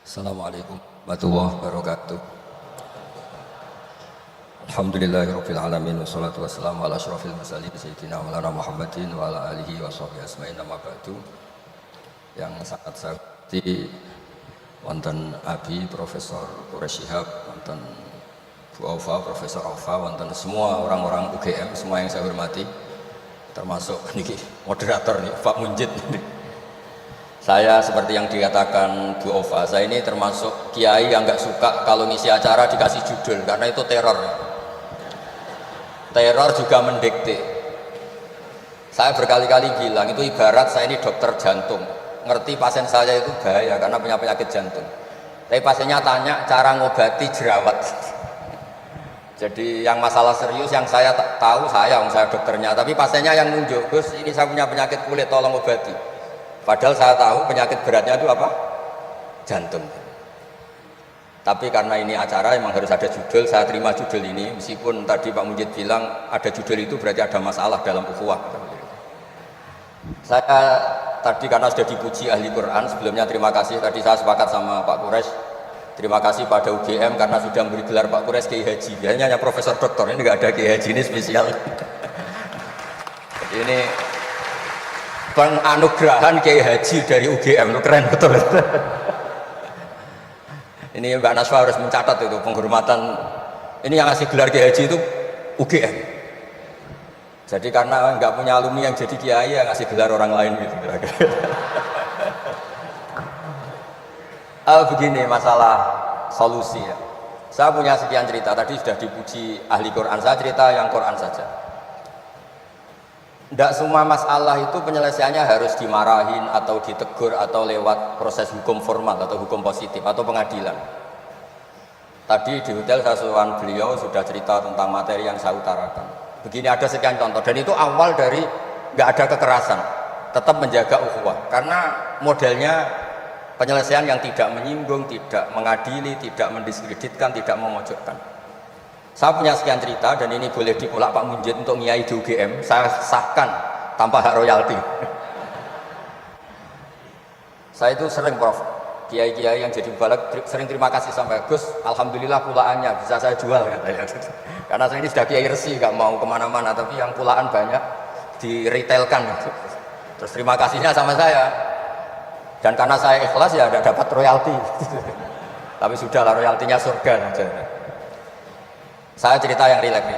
Assalamualaikum warahmatullahi wabarakatuh. Alhamdulillahirabbil alamin wassalatu wassalamu ala asyrofil mursalin sayyidina Maulana Muhammadin wa ala alihi wa sahbihi asma'in amma ba'du. Yang sangat sakti wonten Abi Profesor Quraish Shihab, wonten Bu Aufa, Profesor Aufa, wonten semua orang-orang UGM semua yang saya hormati, termasuk niki moderator nih Pak Munjid. Saya seperti yang dikatakan Bu Ova, saya ini termasuk kiai yang nggak suka kalau ngisi acara dikasih judul, karena itu teror. Teror juga mendikte. Saya berkali-kali bilang itu ibarat saya ini dokter jantung, ngerti pasien saya itu bahaya karena punya penyakit jantung. Tapi pasiennya tanya cara ngobati jerawat. Jadi yang masalah serius yang saya tahu saya dokternya, tapi pasiennya yang nunjuk, Gus ini saya punya penyakit kulit, tolong obati. Padahal saya tahu penyakit beratnya itu apa? Jantung. Tapi karena ini acara memang harus ada judul, saya terima judul ini. Meskipun tadi Pak Mujid bilang ada judul itu berarti ada masalah dalam ukhuwah. Saya tadi karena sudah dipuji ahli Quran, sebelumnya terima kasih. Tadi saya sepakat sama Pak Quraish. Terima kasih pada UGM karena sudah memberi gelar Pak Quraish Kiai Haji. Biasanya hanya Profesor Doktor, ini nggak ada Kiai Haji, ini spesial. Ini penganugerahan Kiai Haji dari UGM, itu keren betul. Ini Mbak Naswa harus mencatat itu penghormatan. Ini yang ngasih gelar Kiai Haji itu UGM. Jadi karena nggak punya alumni yang jadi kiai, yang ngasih gelar orang lain gitu. Begini masalah solusi ya. Saya punya sekian cerita. Tadi sudah dipuji ahli Quran. Saya cerita yang Quran saja. Tidak semua masalah itu penyelesaiannya harus dimarahin atau ditegur atau lewat proses hukum formal atau hukum positif atau pengadilan. Tadi di hotel saya sowan beliau sudah cerita tentang materi yang saya utarakan. Begini ada sekian contoh dan itu awal dari nggak ada kekerasan, tetap menjaga ukhuwah karena modelnya penyelesaian yang tidak menyinggung, tidak mengadili, tidak mendiskreditkan, tidak memojokkan. Saya punya sekian cerita dan ini boleh dipulak Pak Munjid untuk ngiai di UGM. Saya sahkan tanpa hak royalti. Saya itu sering Prof, kiai-kiai yang jadi mubalak sering terima kasih sampai Gus, alhamdulillah pulaannya bisa saya jual katanya. Karena saya ini sudah kiai resi, nggak mau kemana-mana, tapi yang pulaan banyak di retailkan. Terus terima kasihnya sama saya. Dan karena saya ikhlas ya ada dapat royalti. Tapi sudahlah royaltinya surga saja. Saya cerita yang rileks.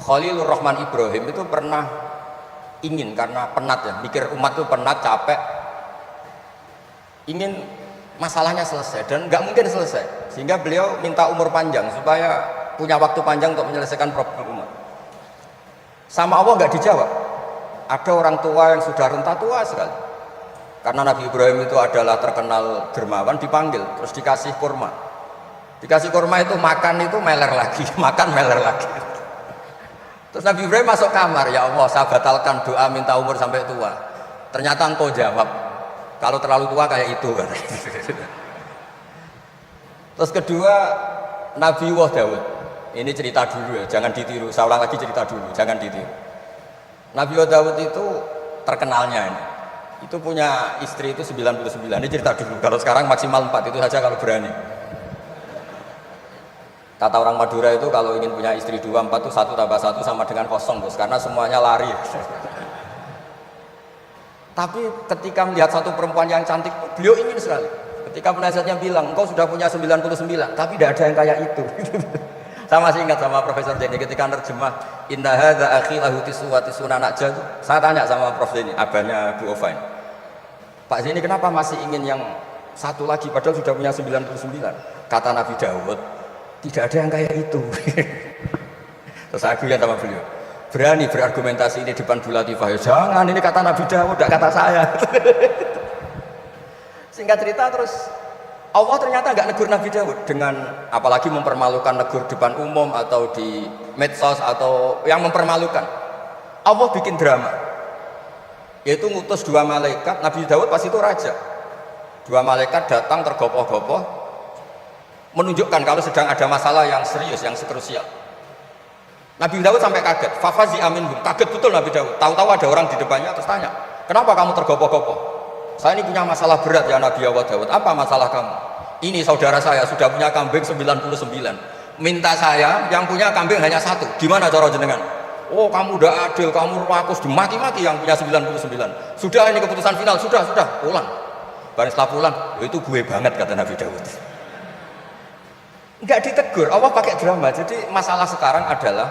Khalilur Rahman Ibrahim itu pernah ingin karena penat ya, mikir umat itu penat, capek, ingin masalahnya selesai dan nggak mungkin selesai, sehingga beliau minta umur panjang supaya punya waktu panjang untuk menyelesaikan problem umat. Sama Allah nggak dijawab. Ada orang tua yang sudah renta tua sekali. Karena Nabi Ibrahim itu adalah terkenal dermawan, dipanggil terus dikasih kurma. Dikasih kurma itu makan itu meler lagi, makan meler lagi. Terus Nabi Ibrahim masuk kamar, ya Allah saya batalkan doa minta umur sampai tua. Ternyata engkau jawab, kalau terlalu tua kayak itu. Terus kedua Nabi Daud, ini cerita dulu ya, jangan ditiru. Saya ulang lagi cerita dulu, jangan ditiru. Nabi Daud itu terkenalnya ini, itu punya istri itu 99. Ini cerita dulu. Kalau sekarang maksimal 4 itu saja kalau berani. Kata orang Madura itu kalau ingin punya istri 2, 4 itu 1 tambah 1 sama dengan 0 Bos, karena semuanya lari. Tapi ketika melihat satu perempuan yang cantik, beliau ingin sekali. Ketika penasihatnya bilang, engkau sudah punya 99, tapi tidak ada yang kayak itu. Saya masih ingat sama Profesor Denny ketika nerjemah Inna hadza akhi lahu tisuna najah. Saya tanya sama Prof Denny, abahnya Bu Ovain, Pak Denny kenapa masih ingin yang satu lagi padahal sudah punya 99? Kata Nabi Daud, tidak ada yang kayak itu. Terus saya bilang sama beliau, berani berargumentasi ini depan Bu Latifah, ya jangan, ini kata Nabi Daud, tidak kata saya. Singkat cerita terus Allah ternyata nggak negur Nabi Daud dengan apalagi mempermalukan, negur depan umum atau di medsos atau yang mempermalukan. Allah bikin drama, yaitu ngutus 2 malaikat. Nabi Daud pas itu raja, 2 malaikat datang tergopoh-gopoh menunjukkan kalau sedang ada masalah yang serius, yang krusial. Nabi Daud sampai kaget, fafazi aminhum, kaget betul Nabi Daud. Tahu-tahu ada orang di depannya terus tanya, kenapa kamu tergopoh-gopoh? Saya ini punya masalah berat ya Nabi Allah Daud. Apa masalah kamu? ini saudara saya sudah punya kambing 99, minta saya yang punya kambing hanya satu, gimana cara jenengan? Oh kamu udah adil, kamu rakus, dimaki-maki yang punya 99. Sudah ini keputusan final, sudah pulang. Barang setelah pulang, oh, itu gue banget kata Nabi Daud. Enggak ditegur, Allah pakai drama. Jadi masalah sekarang adalah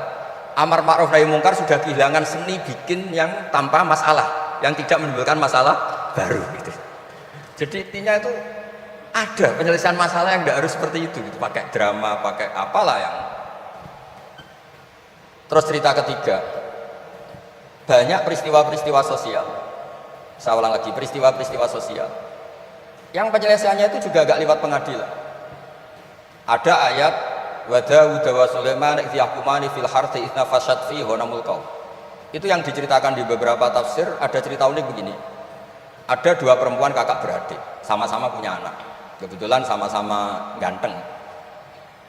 amar ma'ruf nahi mungkar sudah kehilangan seni bikin yang tanpa masalah, yang tidak menimbulkan masalah baru gitu. Jadi intinya itu ada penyelesaian masalah yang enggak harus seperti itu gitu, pakai drama, pakai apalah yang. Terus cerita ketiga, banyak peristiwa-peristiwa sosial. Saya ulang lagi, peristiwa-peristiwa sosial yang penyelesaiannya itu juga agak lewat pengadilan. Ada ayat wa Daud wa Sulaiman idh yahkumani fil harthi idh nafashat fihi ghanamul qaum. Itu yang diceritakan di beberapa tafsir. Ada cerita unik begini. Ada dua perempuan kakak beradik, sama-sama punya anak. Kebetulan sama-sama ganteng.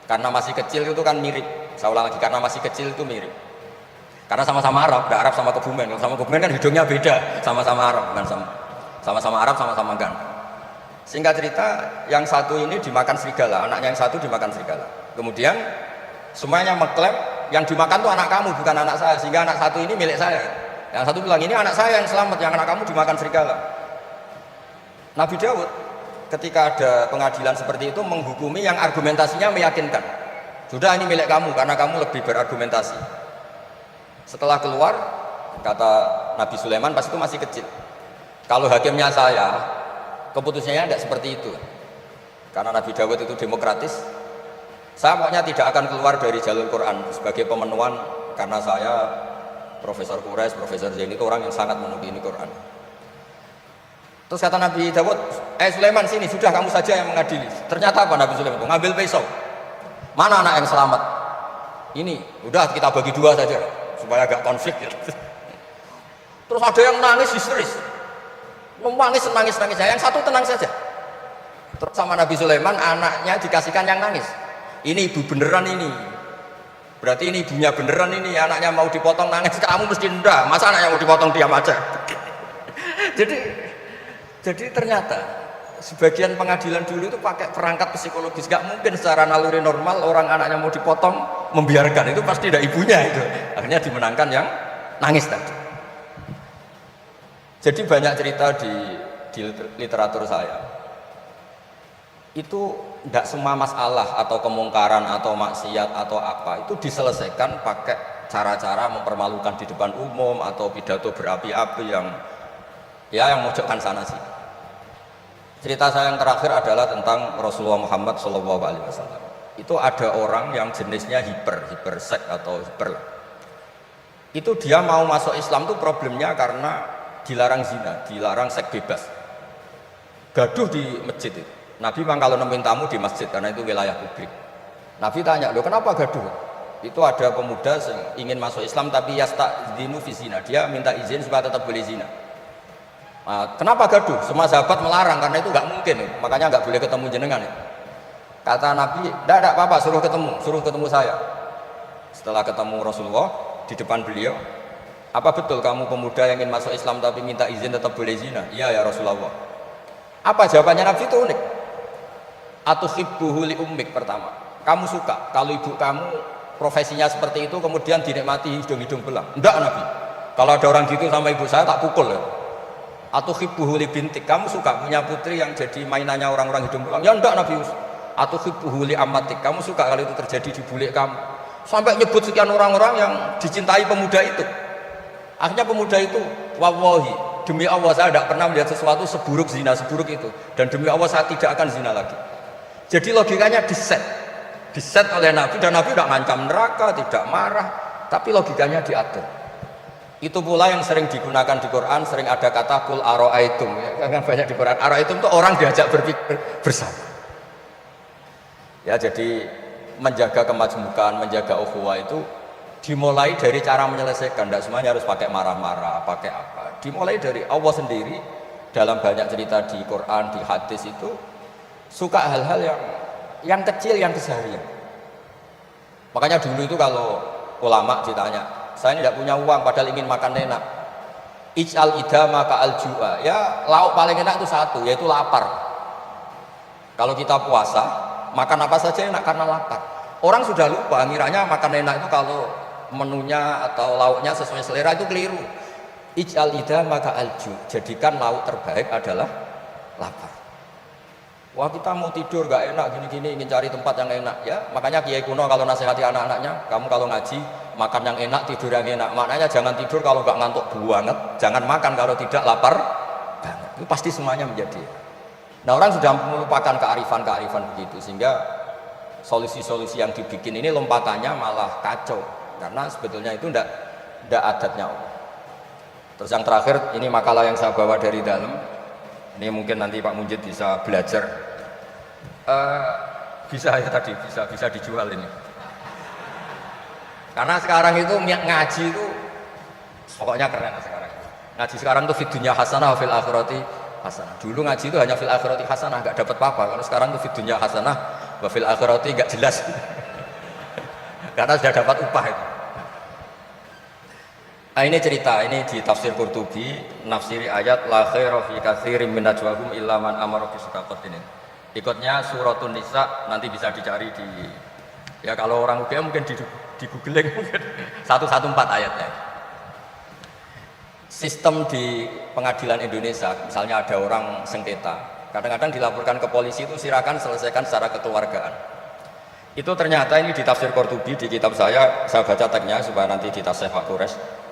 Karena masih kecil itu kan mirip. Saya ulang lagi, karena masih kecil itu mirip. Karena sama-sama Arab, Arab sama Kebumen. Kalau sama Kebumen kan hidungnya beda, sama-sama Arab kan sama-sama Arab, sama-sama ganteng. Singkat cerita, yang satu ini dimakan serigala, anaknya yang satu dimakan serigala. Kemudian semuanya mengklaim yang dimakan tuh anak kamu, bukan anak saya. Sehingga anak satu ini milik saya. Yang satu bilang, ini anak saya yang selamat, yang anak kamu dimakan serigala. Nabi Daud ketika ada pengadilan seperti itu menghukumi yang argumentasinya meyakinkan. Sudah ini milik kamu karena kamu lebih berargumentasi. Setelah keluar, kata Nabi Sulaiman pas itu masih kecil. Kalau hakimnya saya, keputusannya tidak seperti itu. Karena Nabi Dawud itu demokratis. Saya pokoknya tidak akan keluar dari jalur Quran sebagai pemenuhan, karena saya Profesor Quraisy, Profesor Zain itu orang yang sangat menukini Quran. Terus kata Nabi Dawud, Sulaiman sini, sudah kamu saja yang mengadili. Ternyata apa Nabi Sulaiman? Ngambil pisau. Mana anak yang selamat? Ini, udah kita bagi dua saja supaya agak konflik ya. Terus ada yang nangis histeris. Nangis saja, yang satu tenang saja. Terus sama Nabi Sulaiman anaknya dikasihkan yang nangis. Ini ibu beneran ini. Berarti ini ibunya beneran ini, anaknya mau dipotong nangis, kamu mesti ndak. Masa anaknya mau dipotong diam aja? Jadi ternyata sebagian pengadilan dulu itu pakai perangkat psikologis. Gak mungkin secara naluri normal orang anaknya mau dipotong membiarkan, itu pasti tidak ibunya itu. Akhirnya dimenangkan yang nangis tadi. Jadi banyak cerita di literatur saya. Itu tidak semua masalah atau kemungkaran atau maksiat atau apa itu diselesaikan pakai cara-cara mempermalukan di depan umum atau pidato berapi-api yang mojokkan sana sih. Cerita saya yang terakhir adalah tentang Rasulullah Muhammad SAW. Itu ada orang yang jenisnya hipersek atau hiper. Itu dia mau masuk Islam tuh problemnya karena dilarang zina, dilarang seks bebas. Gaduh di masjid itu. Nabi memang kalau nemuin tamu di masjid karena itu wilayah publik. Nabi tanya, loh kenapa gaduh? Itu ada pemuda yang ingin masuk Islam tapi yasta'dzinu fi zina. Dia minta izin supaya tetap boleh zina. Kenapa gaduh? Semua sahabat melarang karena itu nggak mungkin, makanya nggak boleh ketemu jenengan. Kata Nabi, tidak apa-apa, suruh ketemu saya. Setelah ketemu Rasulullah di depan beliau, apa betul kamu pemuda yang ingin masuk Islam tapi minta izin tetap boleh zina? Iya ya Rasulullah. Apa jawabannya Nabi itu unik. Atuhibbuhu li ummik, pertama. Kamu suka kalau ibu kamu profesinya seperti itu kemudian dinikmati hidung-hidung belang? Enggak Nabi. Kalau ada orang gitu sama ibu saya tak pukul ya. Atuhibbuhu li bintik, kamu suka punya putri yang jadi mainannya orang-orang hidung belang? Ya enggak Nabi. Atuhibbuhu li amatik, kamu suka kalau itu terjadi di bulik kamu? Sampai nyebut sekian orang-orang yang dicintai pemuda itu. Akhirnya pemuda itu, wallahi, demi Allah saya tidak pernah melihat sesuatu seburuk zina, seburuk itu. Dan demi Allah saya tidak akan zina lagi. Jadi logikanya diset oleh Nabi, dan Nabi tidak ngancam neraka, tidak marah, tapi logikanya diatur. Itu pula yang sering digunakan di Quran, sering ada kata kul aro'aitum, ya, kan banyak di Quran. Aro'aitum itu orang diajak berpikir bersama. Ya, jadi menjaga kemajmukan, menjaga ukhuwah itu dimulai dari cara menyelesaikan. Tidak semuanya harus pakai marah-marah, pakai apa. Dimulai dari Allah sendiri dalam banyak cerita di Quran, di hadis itu suka hal-hal yang kecil, yang keseharian. Makanya dulu itu kalau ulama ditanya, saya ini tidak punya uang padahal ingin makan enak, ij'al idama ka'al ju'a, ya lauk paling enak itu satu, yaitu lapar. Kalau kita puasa, makan apa saja enak karena lapar. Orang sudah lupa, ngiranya makan enak itu kalau menunya atau lauknya sesuai selera, itu keliru. Ij'al ida maka alju, jadikan lauk terbaik adalah lapar. Wah kita mau tidur gak enak gini-gini, ingin cari tempat yang enak ya. Makanya Kiai kuno kalau nasihati anak-anaknya, kamu kalau ngaji makan yang enak, tidur yang enak. Maknanya jangan tidur kalau gak ngantuk banget, jangan makan kalau tidak lapar banget. Itu pasti semuanya menjadi. Nah orang sudah melupakan kearifan-kearifan begitu, sehingga solusi-solusi yang dibikin ini lompatannya malah kacau, karena sebetulnya itu tidak adatnya Allah. Terus yang terakhir, ini makalah yang saya bawa dari dalam, ini mungkin nanti Pak Munjid bisa belajar, bisa ya tadi, bisa dijual ini, karena sekarang itu ngaji itu pokoknya keren sekarang. Ngaji sekarang itu fid dunya hasanah fil akhirati hasanah. Dulu ngaji itu hanya fil akhirati hasanah, nggak dapat apa-apa. Kalau sekarang itu fid dunya hasanah wa fil akhirati nggak jelas. Karena sudah dapat upah itu. Nah, ini cerita, ini di tafsir Qurtubi, nafsiri ayat la khaira fi katsirin min najwahum illa man amara bi shadaqat ini. Ikutnya suratun Nisa, nanti bisa dicari di, ya kalau orang UGM mungkin di googling mungkin 114 ayatnya. Sistem di pengadilan Indonesia, misalnya ada orang sengketa, kadang-kadang dilaporkan ke polisi itu silakan selesaikan secara kekeluargaan. Itu ternyata ini di tafsir Qurtubi, di kitab saya baca teksnya supaya nanti di tafsir Pak Quraisy.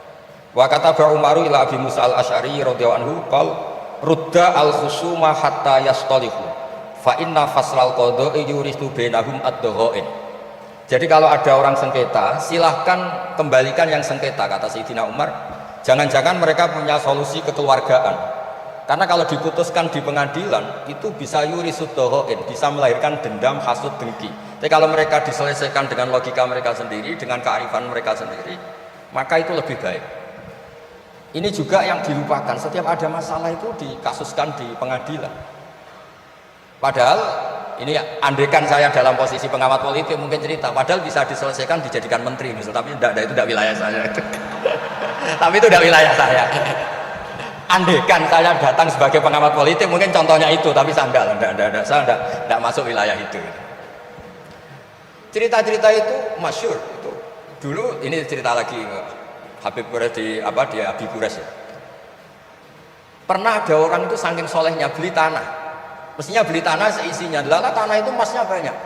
Wa kataba Umaru ila Abi Musa al-Asy'ari radhiyallahu anhu qol rudda al-khusuma hatta yastalihu fa inna faslal qada'i yuristu bainahum ad-dhaghain. Jadi kalau ada orang sengketa, silahkan kembalikan yang sengketa, kata Sayyidina Umar. Jangan-jangan mereka punya solusi kekeluargaan. Karena kalau diputuskan di pengadilan itu bisa yurisud dhaghain, bisa melahirkan dendam, hasud, dengki. Tapi kalau mereka diselesaikan dengan logika mereka sendiri, dengan kearifan mereka sendiri, maka itu lebih baik. Ini juga yang dilupakan, setiap ada masalah itu dikasuskan di pengadilan. Padahal ini andekan saya dalam posisi pengamat politik mungkin cerita, padahal bisa diselesaikan dijadikan menteri misalnya, tapi itu tidak wilayah saya. Tapi itu tidak wilayah saya. Andekan saya datang sebagai pengamat politik mungkin contohnya itu, tapi saya tidak masuk wilayah itu. Cerita-cerita itu masyhur itu. Dulu ini cerita lagi Habib Quraisy di Abi Quraisy ya. Pernah ada orang itu saking solehnya beli tanah. Mestinya beli tanah seisinya. Lala tanah itu emasnya banyak.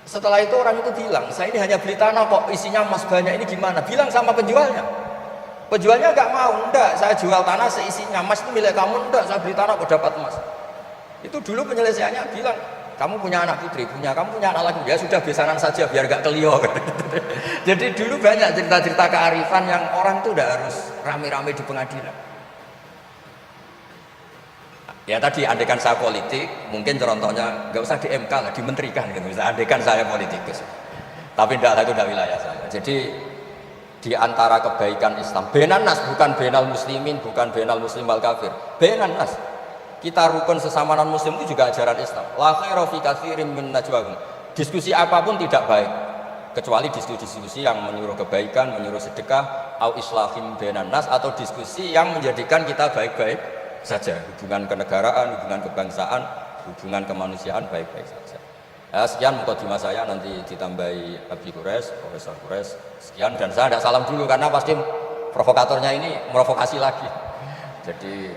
Setelah itu orang itu bilang, saya ini hanya beli tanah kok isinya emas banyak, ini gimana? Bilang sama penjualnya. Penjualnya nggak mau, enggak, saya jual tanah seisinya, emas itu milik kamu, enggak, saya beli tanah kok dapat emas. Itu dulu penyelesaiannya bilang, kamu punya anak putri, kamu punya anak laki, ya sudah besaran saja biar gak kelio. Jadi dulu banyak cerita-cerita kearifan yang orang tuh udah harus rame-rame di pengadilan. Ya tadi andekan saya politik, mungkin contohnya nggak usah di MK lah, dimenterikan gitu, bisa andekan saya politikus. Tapi tidak, itu tidak wilayah saya. Jadi di antara kebaikan Islam, benan nas, bukan benal muslimin, bukan benal muslim wal kafir, benan nas. Kita rukun sesama non muslim itu juga ajaran Islam. La khaira fi katsirin min najwahum. Diskusi apapun tidak baik kecuali diskusi-diskusi yang menyuruh kebaikan, menyuruh sedekah, au islahim bainan nas, atau diskusi yang menjadikan kita baik-baik saja, hubungan kenegaraan, hubungan kebangsaan, hubungan kemanusiaan baik-baik saja. Ya, sekian mukadimah saya, nanti ditambahi Abi Quraisy, Profesor Quraisy. Sekian, dan saya tidak salam dulu karena pasti provokatornya ini merovokasi lagi. Jadi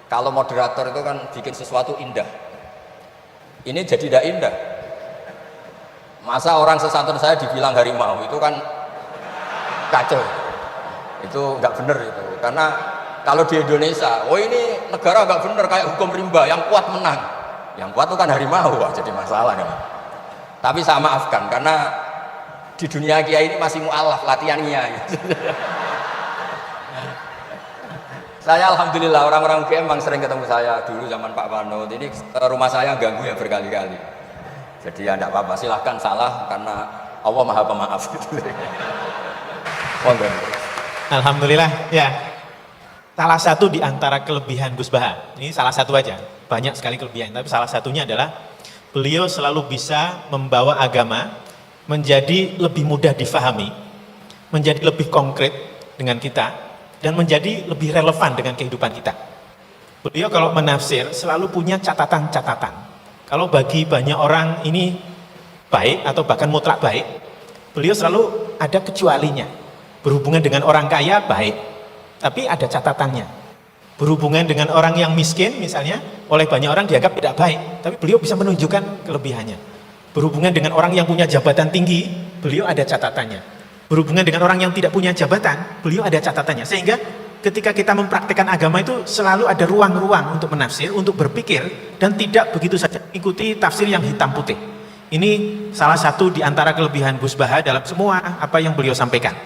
kalau moderator itu kan bikin sesuatu indah, ini jadi tidak indah. Masa orang sesantren saya dibilang harimau, itu kan kacau, itu nggak bener itu. Karena kalau di Indonesia, oh ini negara nggak bener, kayak hukum rimba, yang kuat menang, yang kuat itu kan harimau, wah, jadi masalah kan. Tapi saya maafkan karena di dunia kiai ini masih mu'alaf latihannya. Saya alhamdulillah orang-orang UGM memang sering ketemu saya dulu zaman Pak Panut. Ini rumah saya ganggu ya berkali-kali. Jadi ya tidak apa-apa, silahkan salah karena Allah Maha Pemaaf gitu. Alhamdulillah ya. Salah satu di antara kelebihan Gus Baha, ini salah satu aja, banyak sekali kelebihan, tapi salah satunya adalah beliau selalu bisa membawa agama menjadi lebih mudah difahami, menjadi lebih konkret dengan kita, dan menjadi lebih relevan dengan kehidupan kita. Beliau kalau menafsir selalu punya catatan-catatan. Kalau bagi banyak orang ini baik atau bahkan mutlak baik, beliau selalu ada kecualinya. Berhubungan dengan orang kaya baik, tapi ada catatannya. Berhubungan dengan orang yang miskin misalnya, oleh banyak orang dianggap tidak baik, tapi beliau bisa menunjukkan kelebihannya. Berhubungan dengan orang yang punya jabatan tinggi, beliau ada catatannya. Berhubungan dengan orang yang tidak punya jabatan, beliau ada catatannya. Sehingga ketika kita mempraktikkan agama itu selalu ada ruang-ruang untuk menafsir, untuk berpikir, dan tidak begitu saja ikuti tafsir yang hitam putih. Ini salah satu di antara kelebihan Gus Baha dalam semua apa yang beliau sampaikan.